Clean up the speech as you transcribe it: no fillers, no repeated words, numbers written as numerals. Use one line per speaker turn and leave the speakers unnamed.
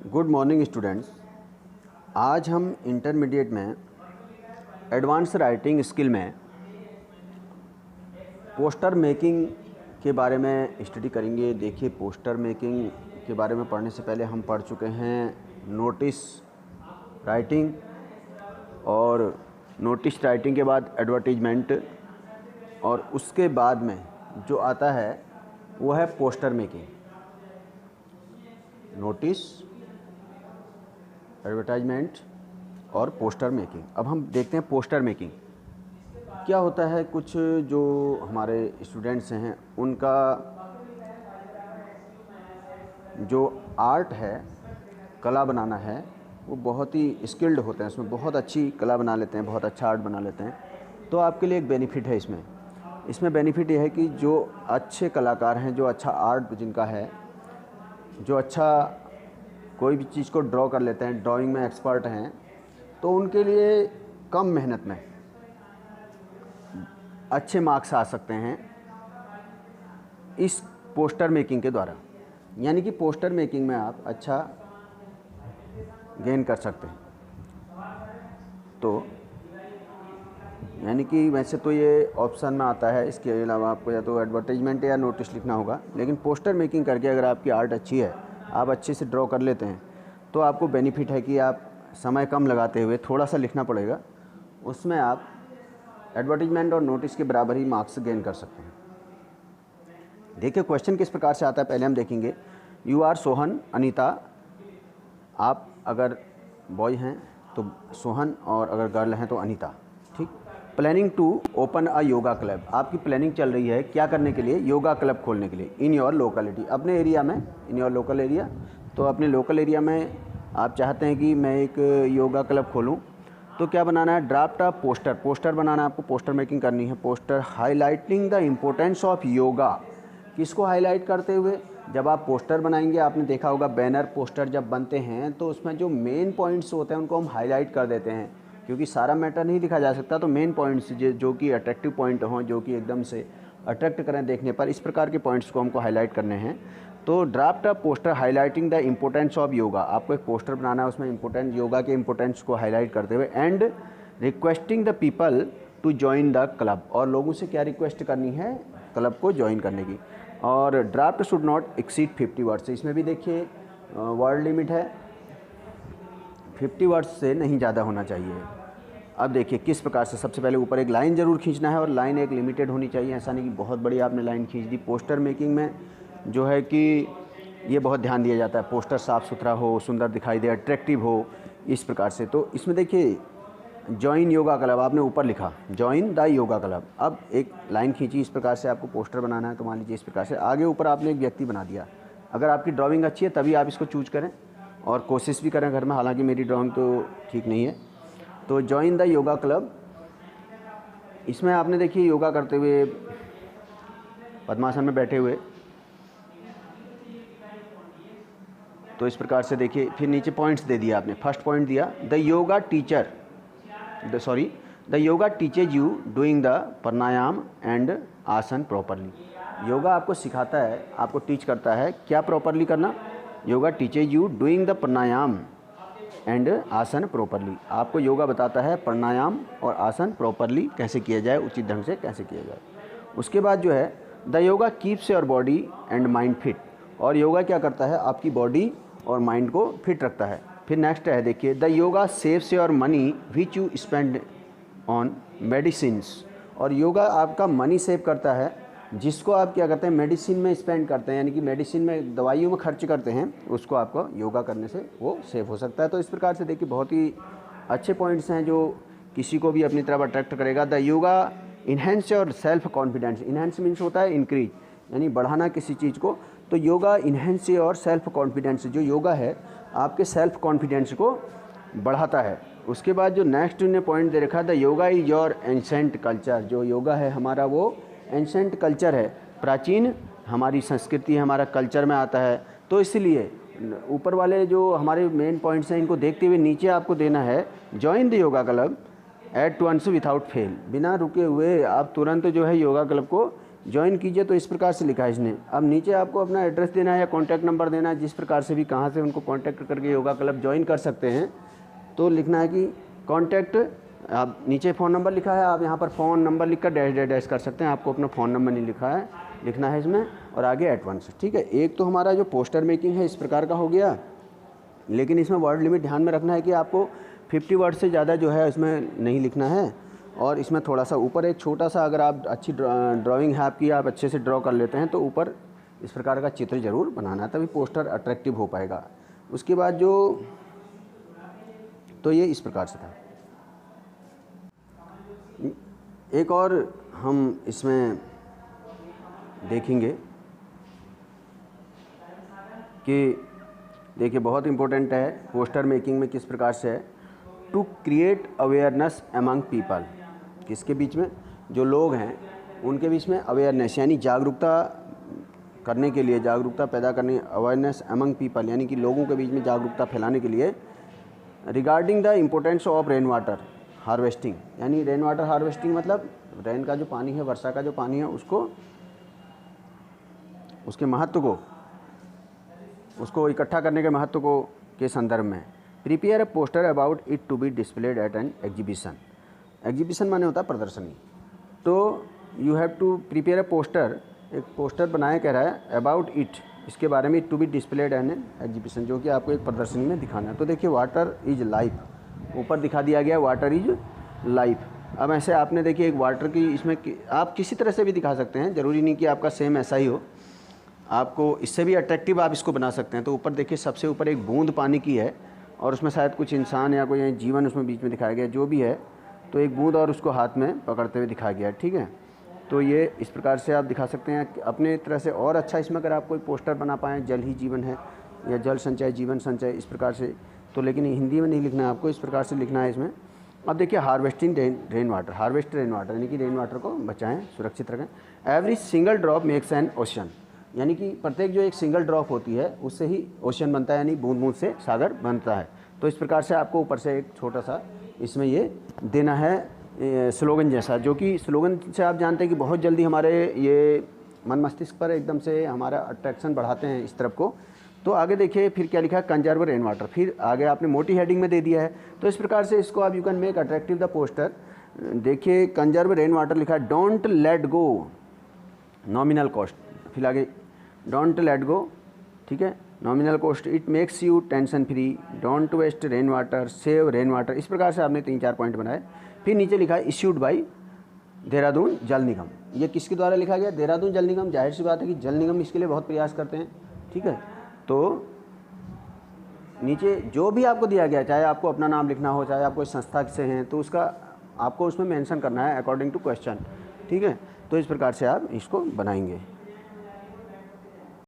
Good morning students. आज हम intermediate में एडवांस राइटिंग स्किल में पोस्टर मेकिंग के बारे में स्टडी करेंगे। देखिए, पोस्टर मेकिंग के बारे में पढ़ने से पहले हम पढ़ चुके हैं नोटिस राइटिंग, और नोटिस राइटिंग के बाद एडवर्टीजमेंट, और उसके बाद में जो आता है वो है पोस्टर मेकिंग। नोटिस, एडवर्टाइजमेंट और पोस्टर मेकिंग। अब हम देखते हैं पोस्टर मेकिंग क्या होता है। कुछ जो हमारे स्टूडेंट्स हैं उनका जो आर्ट है, कला बनाना है, वो बहुत ही स्किल्ड होते हैं, उसमें बहुत अच्छी कला बना लेते हैं, बहुत अच्छा आर्ट बना लेते हैं। तो आपके लिए एक बेनिफिट है इसमें बेनिफिट ये है कि जो अच्छे कलाकार हैं, जो अच्छा आर्ट जिनका है, जो अच्छा कोई भी चीज़ को ड्रॉ कर लेते हैं, ड्राइंग में एक्सपर्ट हैं, तो उनके लिए कम मेहनत में अच्छे मार्क्स आ सकते हैं इस पोस्टर मेकिंग के द्वारा। यानी कि पोस्टर मेकिंग में आप अच्छा गेन कर सकते हैं। तो यानी कि वैसे तो ये ऑप्शन में आता है, इसके अलावा आपको या तो एडवर्टाइजमेंट या नोटिस लिखना होगा, लेकिन पोस्टर मेकिंग करके अगर आपकी आर्ट अच्छी है, आप अच्छे से ड्रॉ कर लेते हैं, तो आपको बेनिफिट है कि आप समय कम लगाते हुए थोड़ा सा लिखना पड़ेगा, उसमें आप एडवर्टीजमेंट और नोटिस के बराबर ही मार्क्स गेन कर सकते हैं। देखिए क्वेश्चन किस प्रकार से आता है, पहले हम देखेंगे। You are Sohan, Anita. आप अगर बॉय हैं तो सोहन, और अगर गर्ल हैं तो अनीता। ठीक। Planning to open a yoga club. आपकी प्लानिंग चल रही है क्या करने के लिए? योगा क्लब खोलने के लिए। इन योर लोकेलिटी, अपने एरिया में, इन योर लोकल एरिया। तो अपने लोकल एरिया में आप चाहते हैं कि मैं एक योगा क्लब खोलूं, तो क्या बनाना है? ड्राफ्ट अ पोस्टर बनाना है आपको, पोस्टर मेकिंग करनी है। Poster highlighting the importance of yoga. किसको हाईलाइट करते हुए? जब आप पोस्टर बनाएंगे, आपने देखा होगा बैनर पोस्टर जब बनते हैं तो उसमें जो मेन पॉइंट्स होते हैं उनको हम हाईलाइट कर देते हैं, क्योंकि सारा मैटर नहीं लिखा जा सकता। तो मेन पॉइंट्स जो कि अट्रैक्टिव पॉइंट हों, जो कि एकदम से अट्रैक्ट करें देखने पर, इस प्रकार के पॉइंट्स को हमको हाईलाइट करने हैं। तो draft a poster highlighting the importance of yoga. आपको एक पोस्टर बनाना है, उसमें इम्पोर्टेंस, योगा के इम्पोर्टेंस को हाईलाइट करते हुए। And requesting the people to join the club. और लोगों से क्या रिक्वेस्ट करनी है? क्लब को ज्वाइन करने की। और draft should not exceed 50 words. इसमें भी देखिए वर्ड लिमिट है, 50 वर्ड्स से नहीं ज़्यादा होना चाहिए। अब देखिए किस प्रकार से। सबसे पहले ऊपर एक लाइन ज़रूर खींचना है, और लाइन एक लिमिटेड होनी चाहिए, ऐसा नहीं कि बहुत बड़ी आपने लाइन खींच दी। पोस्टर मेकिंग में जो है कि ये बहुत ध्यान दिया जाता है, पोस्टर साफ़ सुथरा हो, सुंदर दिखाई दे, अट्रैक्टिव हो, इस प्रकार से। तो इसमें देखिए जॉइन योगा क्लब आपने ऊपर लिखा, जॉइन द योगा क्लब। अब एक लाइन खींची, इस प्रकार से आपको पोस्टर बनाना है, तो मान लीजिए इस प्रकार से। आगे ऊपर आपने एक व्यक्ति बना दिया। अगर आपकी ड्राइंग अच्छी है तभी आप इसको चूज करें, और कोशिश भी करें घर में, हालांकि मेरी ड्राइंग तो ठीक नहीं है। तो जॉइन द योगा क्लब, इसमें आपने देखिए योगा करते हुए, पद्मासन में बैठे हुए, तो इस प्रकार से देखिए। फिर नीचे पॉइंट्स दे दिया आपने। फर्स्ट पॉइंट दिया, the yoga teaches you doing the pranayama and आसन प्रॉपरली। योगा आपको सिखाता है, आपको टीच करता है क्या प्रॉपरली करना? Yoga teaches you doing the pranayama and आसन प्रॉपरली। आपको योगा बताता है प्राणायाम और आसन प्रॉपरली कैसे किया जाए, उचित ढंग से कैसे किया जाए। उसके बाद जो है, the yoga keeps your body and mind fit. और योगा क्या करता है? आपकी बॉडी और माइंड को फिट रखता है। फिर नेक्स्ट है देखिए, the yoga saves your money which you spend on medicines. और योगा आपका मनी सेव करता है, जिसको आप क्या करते हैं? मेडिसिन में स्पेंड करते हैं, यानी कि मेडिसिन में, दवाइयों में खर्च करते हैं, उसको आपको योगा करने से वो सेव हो सकता है। तो इस प्रकार से देखिए बहुत ही अच्छे पॉइंट्स हैं जो किसी को भी अपनी तरफ अट्रैक्ट करेगा। The yoga enhance your self confidence. Enhance means होता है इंक्रीज, यानी बढ़ाना किसी चीज़ को। तो yoga enhance your self confidence, जो योगा है आपके सेल्फ कॉन्फिडेंस को बढ़ाता है। उसके बाद जो नेक्स्ट ने पॉइंट दे रखा है, the yoga is your ancient culture. जो योगा है हमारा वो एंशेंट कल्चर है, प्राचीन हमारी संस्कृति है, हमारा कल्चर में आता है। तो इसलिए ऊपर वाले जो हमारे मेन पॉइंट्स हैं, इनको देखते हुए नीचे आपको देना है, join the yoga club at once without fail. बिना रुके हुए आप तुरंत जो है योगा क्लब को ज्वाइन कीजिए, तो इस प्रकार से लिखा है इसने। अब नीचे आपको अपना एड्रेस देना है या कॉन्टैक्ट नंबर देना है, जिस प्रकार से भी कहाँ से उनको कॉन्टैक्ट करके योगा क्लब ज्वाइन कर सकते हैं। तो लिखना है कि कॉन्टैक्ट, आप नीचे फ़ोन नंबर लिखा है, आप यहाँ पर फ़ोन नंबर लिख कर डैश डैश कर सकते हैं। आपको अपना फ़ोन नंबर नहीं लिखा है, लिखना है इसमें, और आगे एडवांस। ठीक है, एक तो हमारा जो पोस्टर मेकिंग है इस प्रकार का हो गया, लेकिन इसमें वर्ड लिमिट ध्यान में रखना है कि आपको 50 वर्ड से ज़्यादा जो है इसमें नहीं लिखना है। और इसमें थोड़ा सा ऊपर एक छोटा सा, अगर आप अच्छी ड्राइंग है आपकी, आप अच्छे से ड्रॉ कर लेते हैं, तो ऊपर इस प्रकार का चित्र ज़रूर बनाना है, तभी पोस्टर अट्रैक्टिव हो पाएगा। उसके बाद जो, तो ये इस प्रकार से था। एक और हम इसमें देखेंगे कि देखिए बहुत इम्पोर्टेंट है पोस्टर मेकिंग में किस प्रकार से है, to create awareness among people. किसके बीच में, जो लोग हैं उनके बीच में अवेयरनेस, यानी जागरूकता करने के लिए, जागरूकता पैदा करने, अवेयरनेस अमंग पीपल यानी कि लोगों के बीच में जागरूकता फैलाने के लिए, regarding the importance of rain water harvesting. यानी रेन वाटर हार्वेस्टिंग मतलब रेन का जो पानी है, वर्षा का जो पानी है, उसके महत्व को, उसको इकट्ठा करने के महत्व को के संदर्भ में। Prepare a poster about it to be displayed at an exhibition. Exhibition माने होता है प्रदर्शनी। तो you have to prepare a poster, एक पोस्टर बनाए कह रहा है, अबाउट इट, इसके बारे में, to be displayed an exhibition, जो कि आपको एक प्रदर्शनी में दिखाना है। तो देखिए वाटर इज लाइफ, ऊपर दिखा दिया गया वाटर इज लाइफ। अब ऐसे आपने देखिए एक वाटर की, इसमें आप किसी तरह से भी दिखा सकते हैं, ज़रूरी नहीं कि आपका सेम ऐसा ही हो, आपको इससे भी अट्रैक्टिव आप इसको बना सकते हैं। तो ऊपर देखिए सबसे ऊपर एक बूंद पानी की है, और उसमें शायद कुछ इंसान या कोई जीवन उसमें बीच में दिखाया गया, जो भी है, तो एक बूंद और उसको हाथ में पकड़ते हुए दिखाया गया है। ठीक है, तो ये इस प्रकार से आप दिखा सकते हैं अपने तरह से। और अच्छा इसमें अगर आप कोई पोस्टर बना पाएँ, जल ही जीवन है या जल संचय जीवन संचय, इस प्रकार से, तो लेकिन हिंदी में नहीं लिखना है आपको, इस प्रकार से लिखना है इसमें। अब देखिए harvesting rain water, harvest rain water यानी कि रेन वाटर को बचाएं, सुरक्षित रखें। Every single drop makes an ocean, यानी कि प्रत्येक जो एक सिंगल ड्रॉप होती है उससे ही ओशन बनता है, यानी बूंद बूंद से सागर बनता है। तो इस प्रकार से आपको ऊपर से एक छोटा सा इसमें ये देना है स्लोगन जैसा, जो कि स्लोगन से आप जानते हैं कि बहुत जल्दी हमारे ये मन मस्तिष्क पर एकदम से हमारा अट्रैक्शन बढ़ाते हैं इस तरफ को। तो आगे देखिए फिर क्या लिखा है, कंजर्व रेन वाटर, फिर आगे आपने मोटी हेडिंग में दे दिया है। तो इस प्रकार से इसको आप you can make attractive the poster. देखिए कंजर्व रेन वाटर लिखा है, don't let go nominal cost, फिर आगे डोंट लेट गो, ठीक है, nominal cost, it makes you tension free, don't waste rain water, save rain water. इस प्रकार से आपने 3-4 पॉइंट बनाए। फिर नीचे लिखा है इश्यूड बाई देहरादून जल निगम। ये किसके द्वारा लिखा गया, देहरादून जल निगम। जाहिर सी बात है कि जल निगम इसके लिए बहुत प्रयास करते हैं। ठीक है, तो नीचे जो भी आपको दिया गया, चाहे आपको अपना नाम लिखना हो, चाहे आप कोई संस्था से हैं, तो उसका आपको उसमें मेंशन करना है अकॉर्डिंग टू क्वेश्चन। ठीक है, तो इस प्रकार से आप इसको बनाएंगे।